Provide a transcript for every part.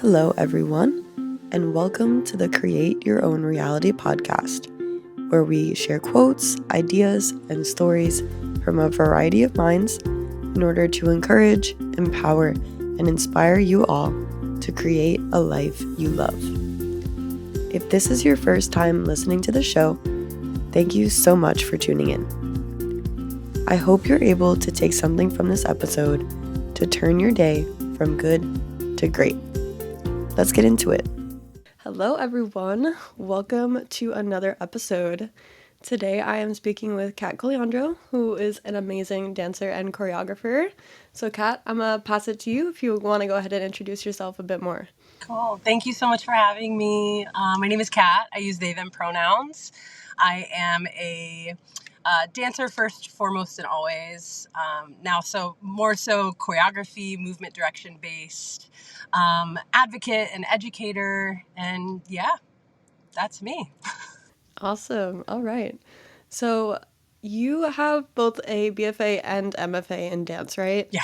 Hello, everyone, and welcome to the Create Your Own Reality podcast, where we share quotes, ideas, and stories from a variety of minds in order to encourage, empower, and inspire you all to create a life you love. If this is your first time listening to the show, thank you so much for tuning in. I hope you're able to take something from this episode to turn your day from good to great. Let's get into it. Hello, everyone. Welcome to another episode. Today, I am speaking with Cat Cogliandro, who is an amazing dancer and choreographer. So, Cat, I'm going to pass it to you if you want to go ahead and introduce yourself a bit more. Cool. Thank you so much for having me. My name is Kat. I use they, them pronouns. I am a dancer first, foremost, and always. Now, more so choreography, movement direction based, advocate and educator. And yeah, that's me. Awesome. All right. So, you have both a BFA and MFA in dance, right? Yeah.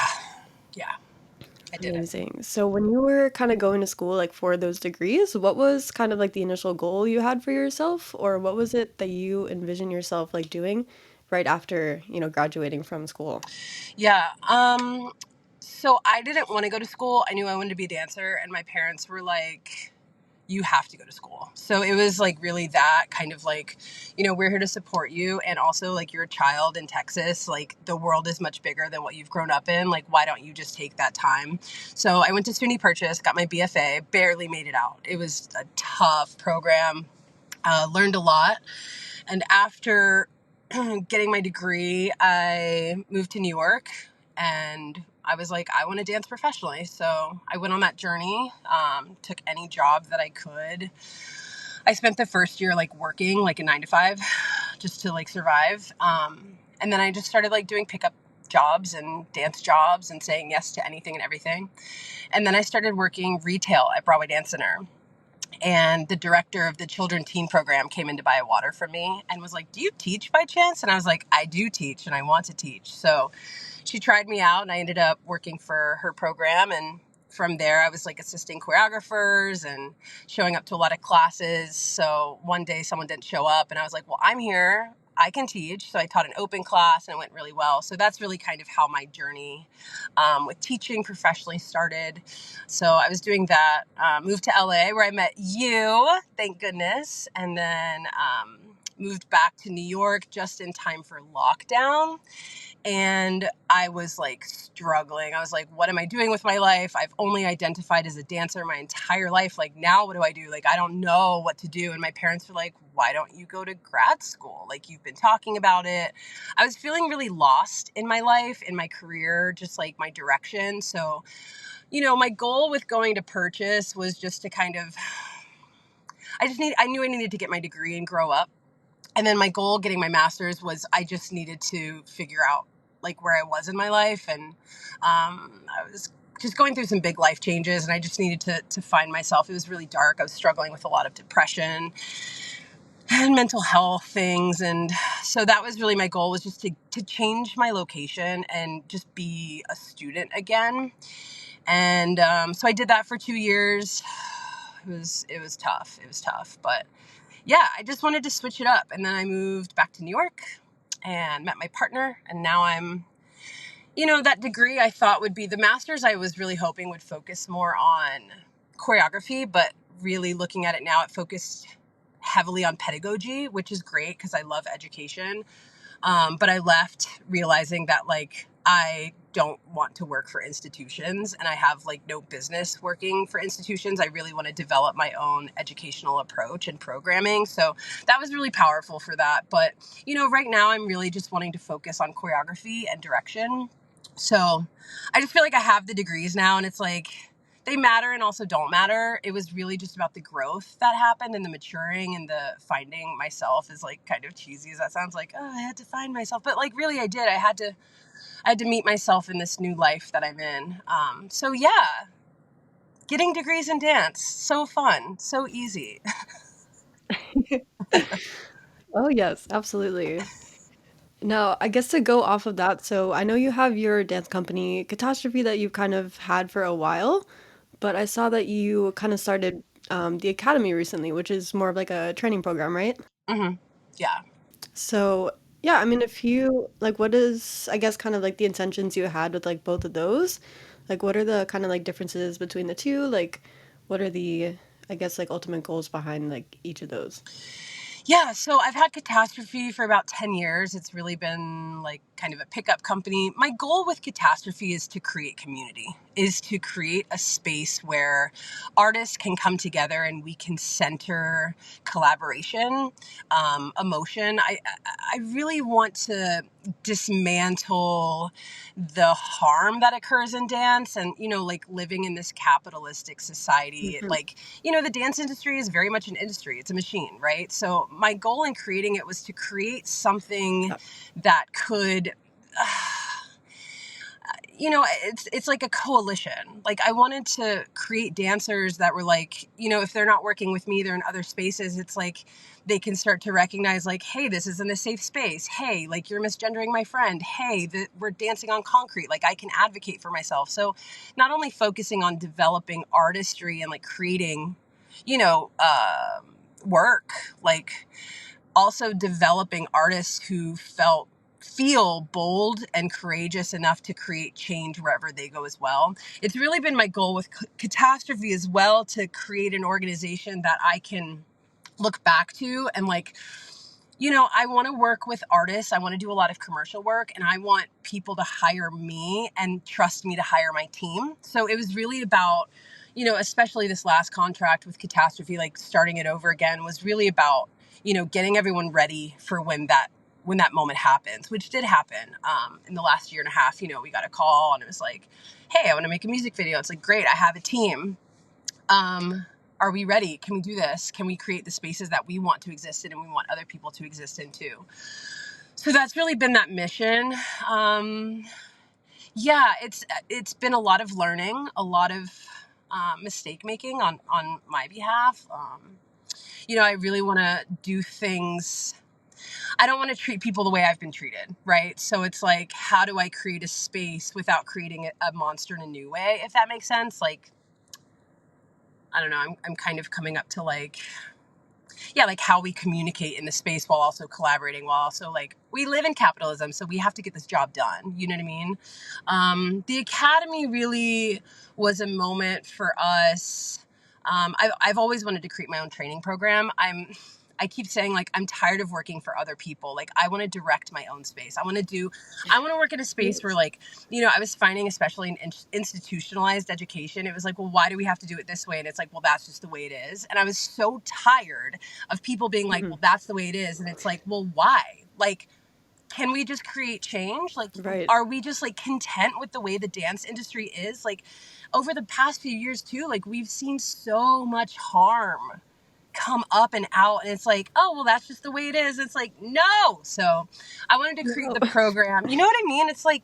I did it. Amazing. So when you were kind of going to school, like for those degrees, what was kind of like the initial goal you had for yourself, or what was it that you envisioned yourself like doing right after, graduating from school? Yeah. So I didn't want to go to school. I knew I wanted to be a dancer, and my parents were like, you have to go to school. So it was like really that kind of like, we're here to support you. And also like you're a child in Texas, like the world is much bigger than what you've grown up in. Like, why don't you just take that time? So I went to SUNY Purchase, got my BFA, barely made it out. It was a tough program, learned a lot. And after getting my degree, I moved to New York and I was like, I want to dance professionally. So I went on that journey, took any job that I could. I spent the first year like working like a 9 to 5 just to like survive. And then I just started like doing pickup jobs and dance jobs and saying yes to anything and everything. And then I started working retail at Broadway Dance Center. And the director of the children teen program came in to buy a water from me and was like, do you teach by chance? And I was like, I do teach and I want to teach. So she tried me out and I ended up working for her program. And from there, I was like assisting choreographers and showing up to a lot of classes. So one day someone didn't show up and I was like, well, I'm here. I can teach. So I taught an open class and it went really well. So that's really kind of how my journey with teaching professionally started. So I was doing that, moved to LA where I met you, thank goodness. And then moved back to New York just in time for lockdown. And I was like struggling. I was like, what am I doing with my life? I've only identified as a dancer my entire life. Like, now what do I do? Like, I don't know what to do. And my parents were like, why don't you go to grad school? Like, you've been talking about it. I was feeling really lost in my life, in my career, just like my direction. So, my goal with going to Purchase was just to kind of, I knew I needed to get my degree and grow up. And then my goal getting my master's was I just needed to figure out like where I was in my life. And I was just going through some big life changes and I just needed to find myself. It was really dark. I was struggling with a lot of depression and mental health things. And so that was really my goal, was just to change my location and just be a student again. And so I did that for 2 years. It was tough. It was tough, but yeah, I just wanted to switch it up. And then I moved back to New York and met my partner. And now I'm, that degree I thought would be the master's. I was really hoping would focus more on choreography, but really looking at it now, it focused heavily on pedagogy, which is great because I love education. But I left realizing that like, I don't want to work for institutions and I have like no business working for institutions. I really want to develop my own educational approach and programming. So that was really powerful for that. But, right now I'm really just wanting to focus on choreography and direction. So I just feel like I have the degrees now and it's like, they matter and also don't matter. It was really just about the growth that happened and the maturing and the finding myself, is like kind of cheesy as that sounds, like, oh, I had to find myself. But like really I did. I had to meet myself in this new life that I'm in. So yeah, getting degrees in dance, so fun, so easy. Oh, yes, absolutely. Now, I guess to go off of that, so I know you have your dance company, Catastrophe, that you've kind of had for a while, But I saw that you kind of started the aCatemy recently, which is more of like a training program, right? Hmm. Yeah. So, yeah, I mean, if you like, what is, I guess, kind of like the intentions you had with like both of those? Like, what are the kind of like differences between the two? Like, what are the, I guess, like ultimate goals behind like each of those? Yeah, so I've had Catastrophe for about 10 years. It's really been like kind of a pickup company. My goal with Catastrophe is to create community, is to create a space where artists can come together and we can center collaboration, emotion. I really want to dismantle the harm that occurs in dance and, like living in this capitalistic society, Hmm. like, the dance industry is very much an industry. It's a machine, right? So my goal in creating it was to create something Yeah. that could, it's like a coalition. Like I wanted to create dancers that were like, if they're not working with me, they're in other spaces. It's like they can start to recognize like, hey, this isn't a safe space. Hey, like you're misgendering my friend. Hey, we're dancing on concrete. Like I can advocate for myself. So not only focusing on developing artistry and like creating, you know, work, like also developing artists who feel bold and courageous enough to create change wherever they go as well. It's really been my goal with Catastrophe as well to create an organization that I can look back to and like, I want to work with artists. I want to do a lot of commercial work and I want people to hire me and trust me to hire my team. So it was really about, especially this last contract with Catastrophe, like starting it over again was really about, getting everyone ready for when that moment happens, which did happen in the last year and a half. We got a call and it was like, hey, I want to make a music video. It's like, great, I have a team. Are we ready? Can we do this? Can we create the spaces that we want to exist in and we want other people to exist in too? So that's really been that mission. Um, yeah, it's been a lot of learning, a lot of mistake making on my behalf. I really want to do things. I don't want to treat people the way I've been treated, right? So it's like, how do I create a space without creating a monster in a new way, if that makes sense? Like, I don't know. I'm kind of coming up to like, yeah, like how we communicate in the space while also collaborating, while also like we live in capitalism, so we have to get this job done. You know what I mean? The aCatemy really was a moment for us. I've always wanted to create my own training program. I keep saying like I'm tired of working for other people. Like I want to direct my own space. I want to work in a space where Yes. like, I was finding, especially in institutionalized education, it was like, well, why do we have to do it this way? And it's like, well, that's just the way it is. And I was so tired of people being like, Hmm. well, that's the way it is. And it's like, well, why? Like, can we just create change? Like, Right. are we just like content with the way the dance industry is? Like, over the past few years, too, like, we've seen so much harm come up and out. And it's like, oh, well, that's just the way it is. It's like, no. So I wanted to create No. the program. You know what I mean? It's like,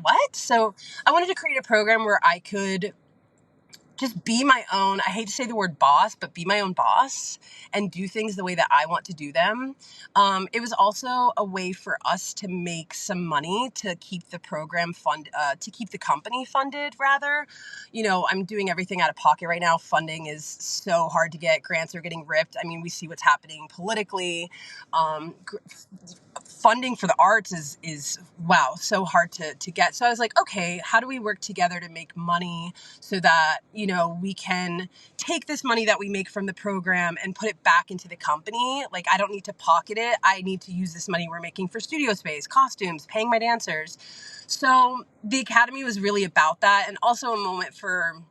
what? So I wanted to create a program where I could just be my own, I hate to say the word boss, but be my own boss and do things the way that I want to do them. It was also a way for us to make some money to keep the program to keep the company funded rather. I'm doing everything out of pocket right now. Funding is so hard to get. Grants are getting ripped. I mean, we see what's happening politically. Um, Funding for the arts is wow, so hard to get. So I was like, okay, how do we work together to make money so that, we can take this money that we make from the program and put it back into the company. Like, I don't need to pocket it. I need to use this money we're making for studio space, costumes, paying my dancers. So the aCatemy was really about that, and also a moment for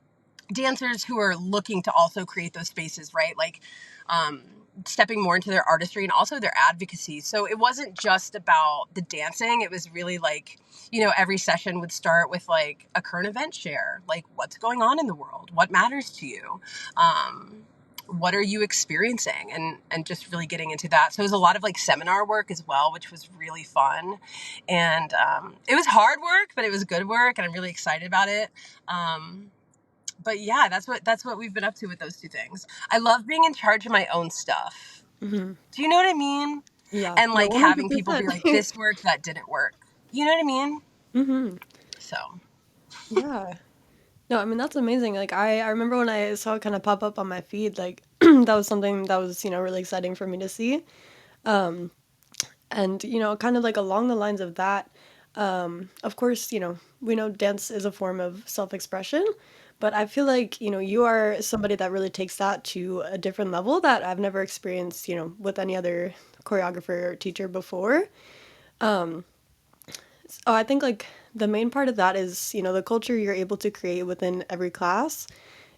dancers who are looking to also create those spaces, right? Like, um, stepping more into their artistry and also their advocacy. So it wasn't just about the dancing. It was really like, every session would start with like a current event share, like what's going on in the world, what matters to you, what are you experiencing, and just really getting into that. So it was a lot of like seminar work as well, which was really fun, and it was hard work, but it was good work, and I'm really excited about it. But yeah, that's what we've been up to with those two things. I love being in charge of my own stuff. Hmm. Do you know what I mean? Yeah. And No, like having people 100%. be like, this worked, that didn't work. You know what I mean? Hmm. So Yeah. No, I mean, that's amazing. Like, I remember when I saw it kind of pop up on my feed, like, that was something that was, really exciting for me to see. Um, and, kind of like along the lines of that, of course, we know dance is a form of self expression, but I feel like, you are somebody that really takes that to a different level that I've never experienced, with any other choreographer or teacher before. Um, Oh, I think like the main part of that is, the culture you're able to create within every class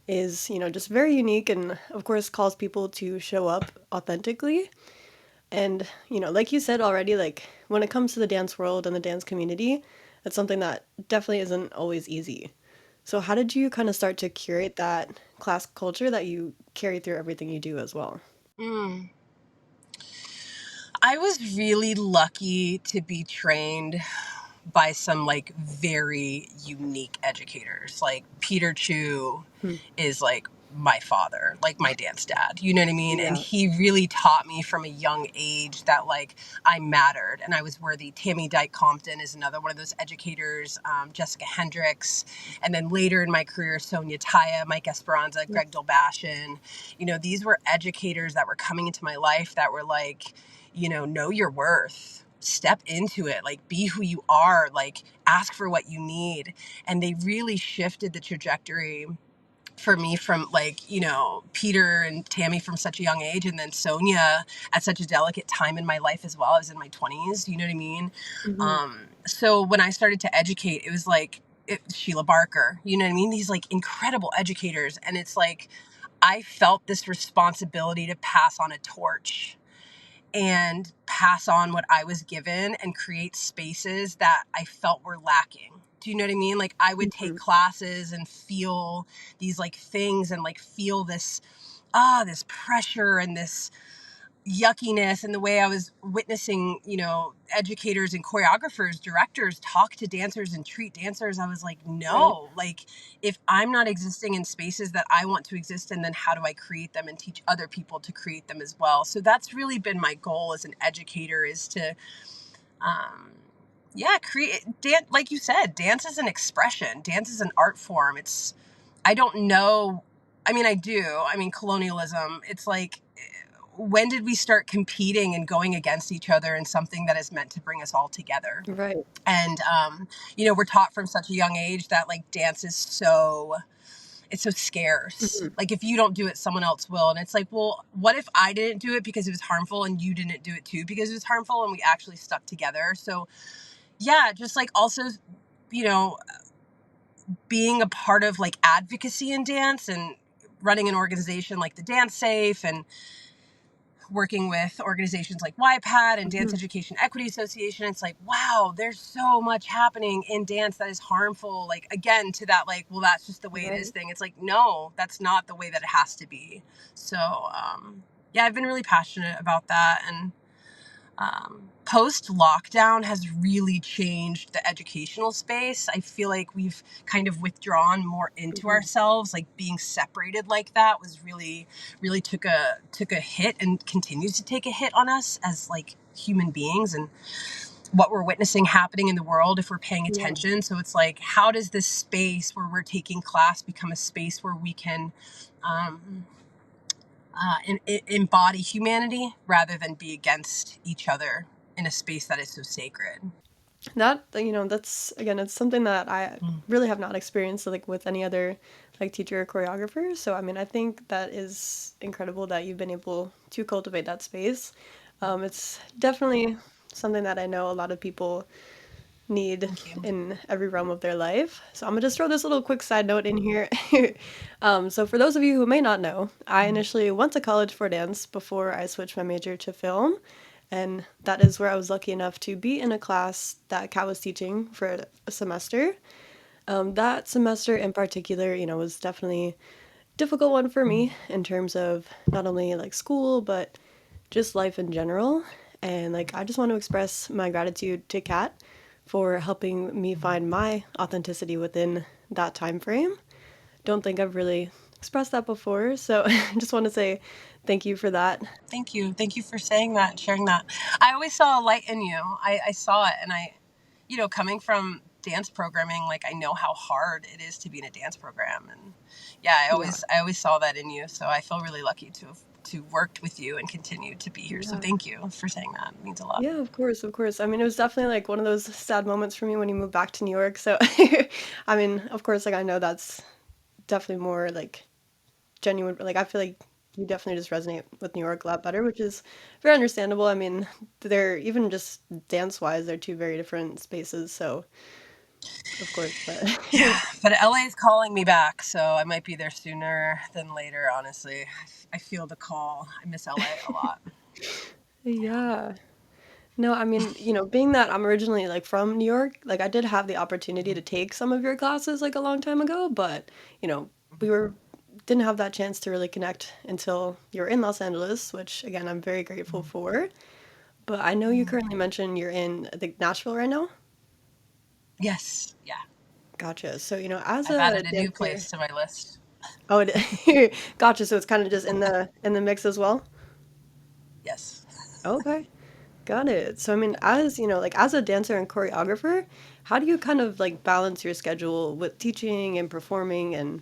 is, just very unique and of course calls people to show up authentically. And, like you said already, like when it comes to the dance world and the dance community, that's something that definitely isn't always easy. So how did you kind of start to curate that class culture that you carry through everything you do as well? Mm. I was really lucky to be trained by some like very unique educators. Like Peter Chu Hmm. is like my father, like my dance dad. You know what I mean? And Yeah. he really taught me from a young age that like I mattered and I was worthy. Tammy Dyke Compton is another one of those educators. Jessica Hendricks, and then later in my career, Sonia Taya, Mike Esperanza, Greg Dolbashin. These were educators that were coming into my life that were like, know your worth, step into it, like be who you are, like ask for what you need. And they really shifted the trajectory for me from like, Peter and Tammy from such a young age, and then Sonia at such a delicate time in my life as well. I was in my 20s, you know what I mean? Hmm. So when I started to educate, it was like Sheila Barker, you know what I mean? These like incredible educators. And it's like, I felt this responsibility to pass on a torch and pass on what I was given and create spaces that I felt were lacking. Do you know what I mean? Like I would take Hmm. classes and feel these like things and like feel this pressure and this yuckiness, and the way I was witnessing, educators and choreographers, directors talk to dancers and treat dancers. I was like, Right. no, like if I'm not existing in spaces that I want to exist in, then how do I create them and teach other people to create them as well? So that's really been my goal as an educator, is to, um, yeah, create dance. Like you said, dance is an expression. Dance is an art form. I don't know. I mean, I do. I mean, colonialism, it's like, when did we start competing and going against each other in something that is meant to bring us all together? Right. And, we're taught from such a young age that like dance is it's so scarce. Hmm. Like if you don't do it, someone else will. And it's like, well, what if I didn't do it because it was harmful and you didn't do it too because it was harmful and we actually stuck together? So yeah, just like also, you know, being a part of like advocacy in dance and running an organization like the Dance Safe, and working with organizations like YPAD and Dance Hmm. Education Equity Association. It's like, wow, there's so much happening in dance that is harmful. Like, again, to that, like, well, that's just the way it is Right. thing. It's like, no, that's not the way that it has to be. So, yeah, I've been really passionate about that. And post lockdown has really changed the educational space. I feel like we've kind of withdrawn more into Hmm. ourselves. Like being separated like that was really, really took a hit and continues to take a hit on us as like human beings and what we're witnessing happening in the world if we're paying Yeah. attention. So it's like, how does this space where we're taking class become a space where we can um, embody humanity rather than be against each other in a space that is so sacred. That, that's again, it's something that I Mm. really have not experienced like with any other like teacher or choreographer. So I mean, I think that is incredible that you've been able to cultivate that space. It's definitely something that I know a lot of people need Thank you. in every realm of their life. So I'm gonna just throw this little quick side note in here. So for those of you who may not know, I initially went to college for dance before I switched my major to film. And that is where I was lucky enough to be in a class that Kat was teaching for a semester. That semester in particular, was definitely a difficult one for me in terms of not only like school, but just life in general. And like I just want to express my gratitude to Kat for helping me find my authenticity within that time frame. Don't think I've really expressed that before, so I just want to say thank you for that. Thank you. Thank you for saying that and sharing that. I always saw a light in you. I saw it, and coming from dance programming, like I know how hard it is to be in a dance program. And yeah, Yeah. I always saw that in you. So I feel really lucky to have worked with you and continue to be here. So Yeah. thank you for saying that. It means a lot. Yeah, of course, of course. I mean, it was definitely like one of those sad moments for me when you moved back to New York. So, I mean, of course, like I know that's definitely more like genuine. Like I feel like you definitely just resonate with New York a lot better, which is very understandable. I mean, they're even just dance wise, they're two very different spaces. So, of course, but Yeah, but LA is calling me back, so I might be there sooner than later, honestly. I feel the call. I miss LA a lot. yeah. No, I mean, being that I'm originally like from New York, like I did have the opportunity to take some of your classes like a long time ago, but we were didn't have that chance to really connect until you're in Los Angeles, which again, I'm very grateful for. But I know you currently mentioned you're in, I think, Nashville right now. Yes, yeah. Gotcha. So, as I've a added a new dancer, place to my list. oh, gotcha. So it's kind of just in the mix as well. Yes. Okay. Got it. So, I mean, as like as a dancer and choreographer, how do you kind of like balance your schedule with teaching and performing and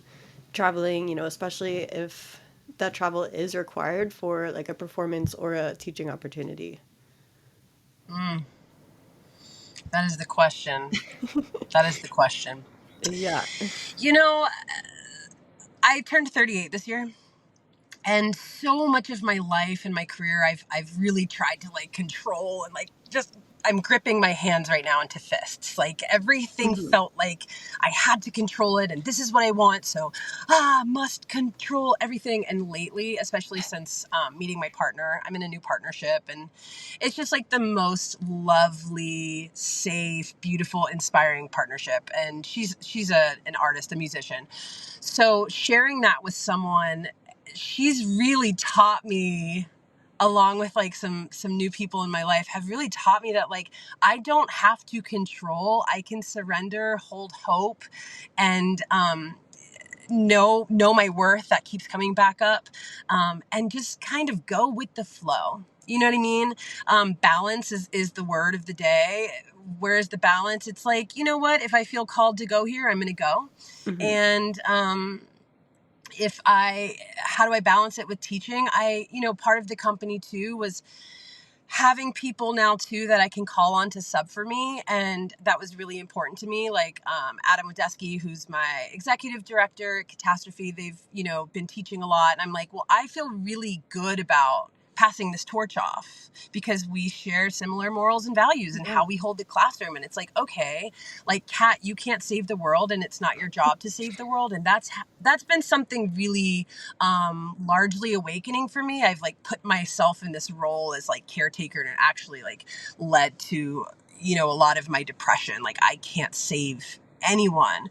traveling, especially if that travel is required for like a performance or a teaching opportunity? Mm, that is the question. That is the question. Yeah. You know, I turned 38 this year. And so much of my life and my career I've really tried to like control and like just I'm gripping my hands right now into fists. Like everything Hmm. felt like I had to control it and this is what I want. So must control everything. And lately, especially since meeting my partner, I'm in a new partnership, and it's just like the most lovely, safe, beautiful, inspiring partnership. And an artist, a musician. So sharing that with someone, she's really taught me, along with like some new people in my life, have really taught me that like I don't have to control. I can surrender, hold hope, and know my worth. That keeps coming back up, and just kind of go with the flow. You know what I mean? Balance is the word of the day. Where's the balance? It's like, you know what? If I feel called to go here, I'm going to go. Hmm. And if I how do I balance it with teaching? Part of the company too was having people now too that I can call on to sub for me, and that was really important to me. Like Adam Wadesky, who's my executive director at Catastrophe, they've been teaching a lot, and I'm like, well, I feel really good about passing this torch off because we share similar morals and values and Yeah. how we hold the classroom. And it's like, okay, like Kat, you can't save the world, and it's not your job to save the world. And that's been something really largely awakening for me. I've like put myself in this role as like caretaker, and it actually like led to a lot of my depression. Like I can't save anyone.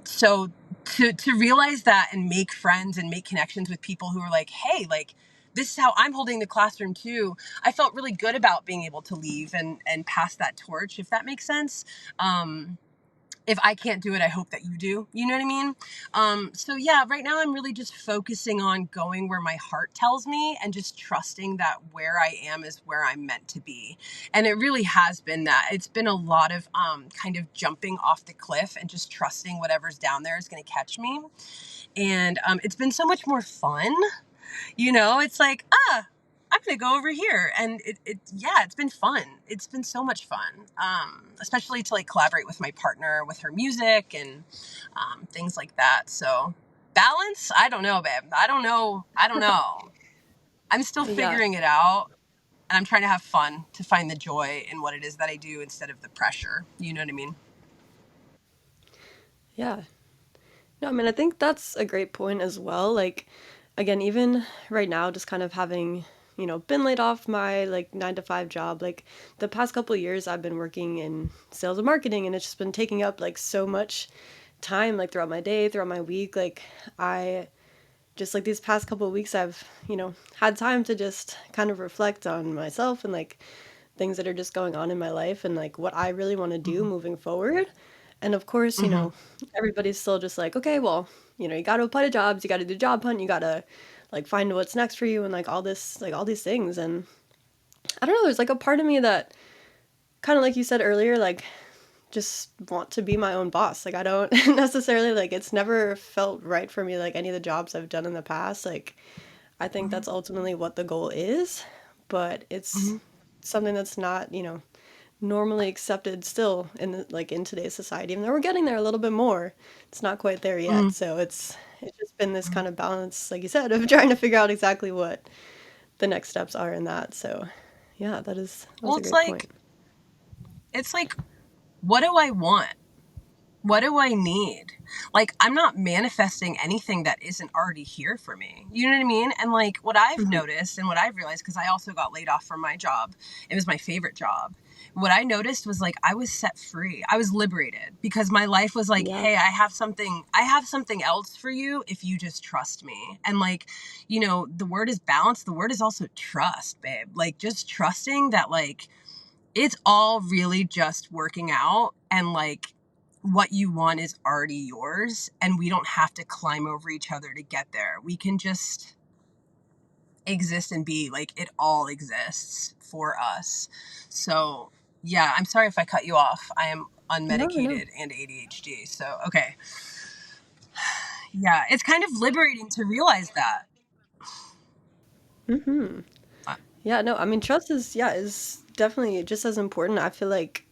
So to realize that and make friends and make connections with people who are like, hey, like this is how I'm holding the classroom too. I felt really good about being able to leave and pass that torch, if that makes sense. If I can't do it, I hope that you do. You know what I mean? So yeah, right now I'm really just focusing on going where my heart tells me and just trusting that where I am is where I'm meant to be. And it really has been that. It's been a lot of kind of jumping off the cliff and just trusting whatever's down there is going to catch me. And it's been so much more fun. It's like, I'm going to go over here. And yeah, it's been fun. It's been so much fun. Especially to like collaborate with my partner with her music and things like that. So balance, I don't know, babe. I don't know. I don't know. I'm still Yeah. figuring it out, and I'm trying to have fun to find the joy in what it is that I do instead of the pressure. You know what I mean? Yeah. No, I mean, I think that's a great point as well. Like, again, even right now, just kind of having, been laid off my like 9 to 5 job, like the past couple of years, I've been working in sales and marketing, and it's just been taking up like so much time, like throughout my day, throughout my week. Like, I just like these past couple of weeks, I've, had time to just kind of reflect on myself and like things that are just going on in my life and like what I really want to do Mm-hmm. moving forward. And of course, Mm-hmm. everybody's still just like, okay, well, you got to apply to jobs, you got to do job hunt, you got to like find what's next for you and like all this, like all these things. And I don't know, there's like a part of me that kind of like you said earlier, like just want to be my own boss. Like I don't necessarily like it's never felt right for me like any of the jobs I've done in the past. Like I think Mm-hmm. that's ultimately what the goal is, but it's Mm-hmm. something that's not, normally accepted still in like in today's society. Even though we're getting there a little bit more, it's not quite there yet. So it's just been this Mm-hmm. kind of balance, like you said, of trying to figure out exactly what the next steps are in that. So yeah, that's Well, a great point. it's like, what do I want? What do I need? Like, I'm not manifesting anything that isn't already here for me. You know what I mean? And like, what I've Hmm. noticed and what I've realized, because I also got laid off from my job, it was my favorite job. What I noticed was like, I was set free. I was liberated because my life was like, Yeah. hey, I have something else for you if you just trust me. And like, the word is balance. The word is also trust, babe. Like, just trusting that, like, it's all really just working out, and like what you want is already yours, and we don't have to climb over each other to get there. We can just exist and be like, it all exists for us. So yeah, I'm sorry if I cut you off. I am No, no. unmedicated and ADHD. So okay. Yeah, it's kind of liberating to realize that. Hmm. Uh, Yeah, no, I mean, trust is definitely just as important. I feel like,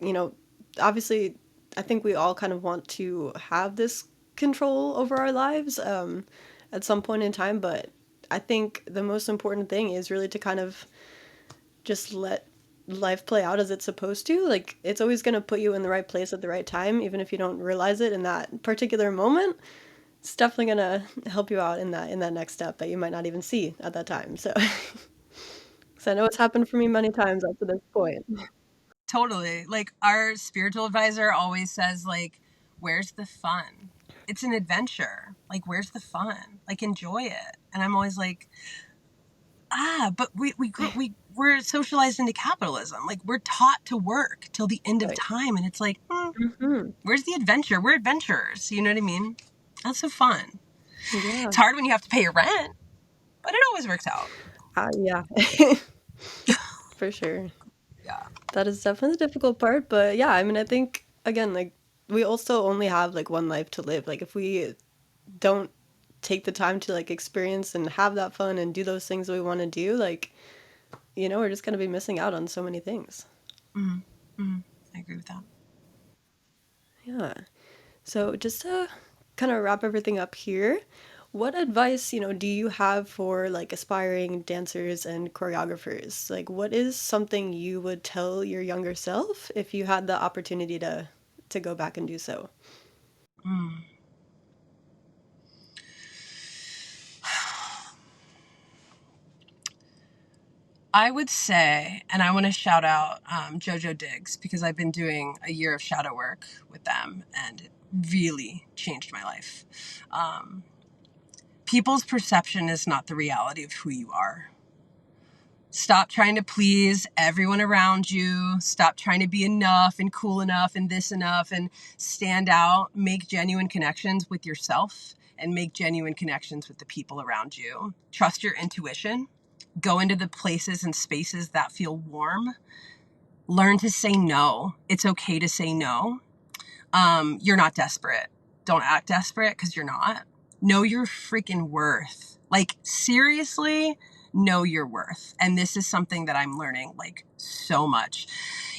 you know, obviously, I think we all kind of want to have this control over our lives at some point in time, but I think the most important thing is really to kind of just let life play out as it's supposed to. Like, it's always going to put you in the right place at the right time, even if you don't realize it in that particular moment. It's definitely going to help you out in that next step that you might not even see at that time. So, because I know it's happened for me many times up to this point. Totally. Like, our spiritual advisor always says, like, where's the fun? It's an adventure. Like, where's the fun? Like, enjoy it. And I'm always like, but we're socialized into capitalism. Like, we're taught to work till the end of Right. time, and it's like, Hmm. where's the adventure? We're adventurers. You know what I mean? That's so fun. Yeah. It's hard when you have to pay your rent, but it always works out. Yeah. For sure. Yeah. That is definitely the difficult part, but yeah, I mean, I think again, like we also only have like one life to live. Like if we don't take the time to like experience and have that fun and do those things that we want to do, like, we're just going to be missing out on so many things. Mm-hmm. Mm-hmm. I agree with that. Yeah. So just to kind of wrap everything up here, what advice, do you have for like aspiring dancers and choreographers? Like what is something you would tell your younger self if you had the opportunity to go back and do so? Mm. I would say, and I want to shout out JoJo Diggs, because I've been doing a year of shadow work with them, and it really changed my life. Um, People's perception is not the reality of who you are. Stop trying to please everyone around you. Stop trying to be enough and cool enough and this enough and stand out. Make genuine connections with yourself and make genuine connections with the people around you. Trust your intuition. Go into the places and spaces that feel warm. Learn to say no. It's okay to say no. You're not desperate. Don't act desperate, because you're not. Know your freaking worth. Like, seriously, know your worth. And this is something that I'm learning like so much.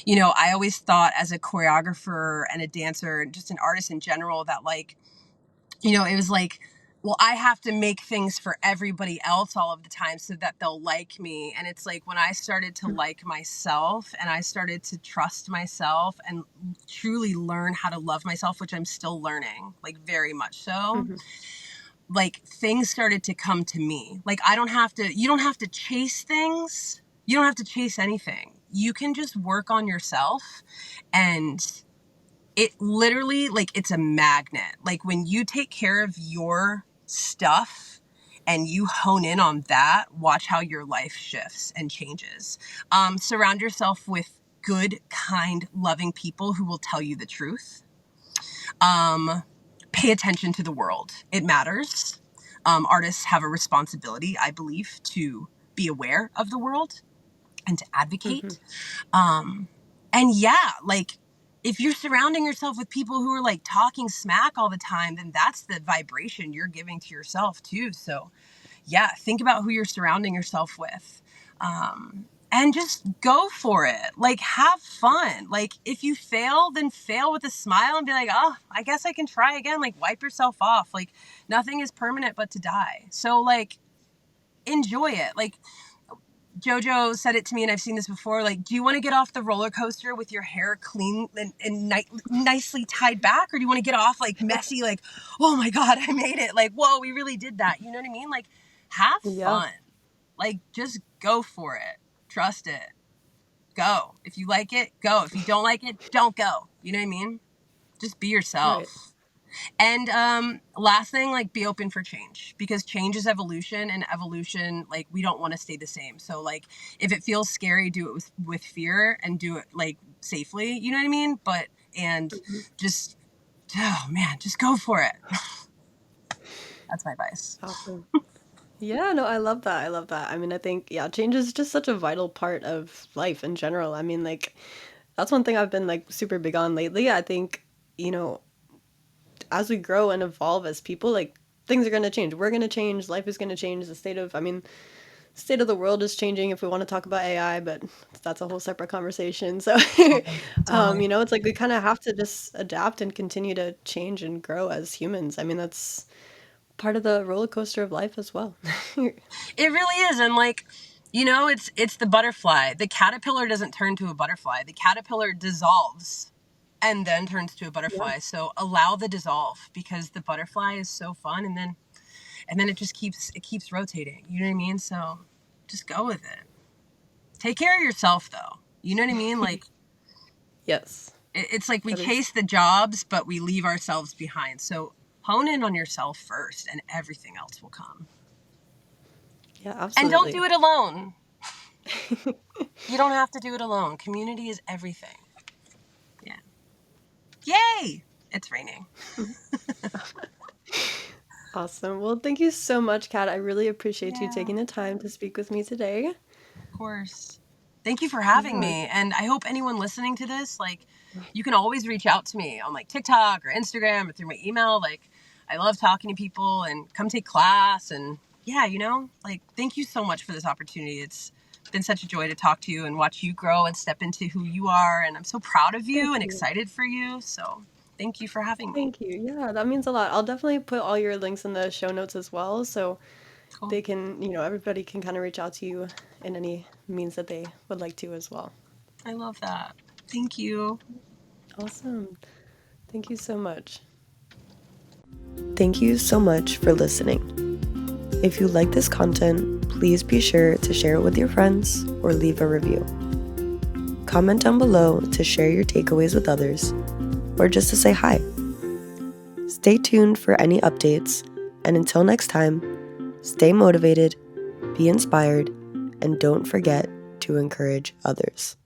I always thought, as a choreographer and a dancer and just an artist in general, that like, it was like, well, I have to make things for everybody else all of the time so that they'll like me. And it's like, when I started to like myself and I started to trust myself and truly learn how to love myself, which I'm still learning, like very much so, Mm-hmm. like things started to come to me. Like, you don't have to chase things. You don't have to chase anything. You can just work on yourself, and it literally, like, it's a magnet. Like, when you take care of your stuff and you hone in on that, watch how your life shifts and changes. Surround yourself with good, kind, loving people who will tell you the truth. um, Pay attention to the world. It matters. Artists have a responsibility, I believe, to be aware of the world and to Mm-hmm. advocate. um, and yeah, like, if you're surrounding yourself with people who are like talking smack all the time, then that's the vibration you're giving to yourself too. So yeah, think about who you're surrounding yourself with. And just go for it. Like, have fun. Like, if you fail, then fail with a smile and be like, oh, I guess I can try again. Like, wipe yourself off. Like, nothing is permanent but to die. So, like, enjoy it. Like, JoJo said it to me, and I've seen this before. Like, do you want to get off the roller coaster with your hair clean and nicely tied back? Or do you want to get off, like, messy, like, oh my God, I made it. Like, whoa, we really did that. You know what I mean? Like, have Yeah. fun. Like, just go for it. Trust it. Go. If you like it, go. If you don't like it, don't go. You know what I mean? Just be yourself. Right. And last thing, like, be open for change, because change is evolution, and evolution, like, we don't want to stay the same. So, like, if it feels scary, do it with fear, and do it, like, safely. You know what I mean? Just, oh man, just go for it. That's my advice. Awesome. Yeah, no, I love that. I love that. I mean, I think, yeah, change is just such a vital part of life in general. I mean, like, that's one thing I've been like super big on lately. I think, you know, as we grow and evolve as people, like, things are going to change. We're going to change. Life is going to change. State of the world is changing if we want to talk about AI, but that's a whole separate conversation. So, Totally. it's like we kind of have to just adapt and continue to change and grow as humans. I mean, that's part of the roller coaster of life as well. It really is. And like, it's the butterfly. The caterpillar doesn't turn to a butterfly. The caterpillar dissolves and then turns to a Yeah. butterfly. So allow the dissolve, because the butterfly is so fun, and then it just keeps rotating. You know what I mean? So just go with it. Take care of yourself though. You know what I mean? Like, Yes. it's like we That is, chase the jobs, but we leave ourselves behind. So hone in on yourself first, and everything else will come. yeah, And don't absolutely. do it alone. You don't have to do it alone. Community is everything. Yeah. Yay! It's raining. Awesome. Well, thank you so much, Kat. I really appreciate you Yeah, taking the time to speak with me today. of course. Thank you for having Yeah. me. And I hope anyone listening to this, like, you can always reach out to me on like TikTok or Instagram or through my email. Like, I love talking to people, and come take class. And yeah, like, thank you so much for this opportunity. It's been such a joy to talk to you and watch you grow and step into who you are. And I'm so proud of Thank you and you. excited for you. So thank you for having me. Thank you. Yeah, that means a lot. I'll definitely put all your links in the show notes as well, so Cool. they can, everybody can kind of reach out to you in any means that they would like to as well. I love that. Thank you. Awesome. Thank you so much. Thank you so much for listening. If you like this content, please be sure to share it with your friends or leave a review. Comment down below to share your takeaways with others, or just to say hi. Stay tuned for any updates, and until next time, stay motivated, be inspired, and don't forget to encourage others.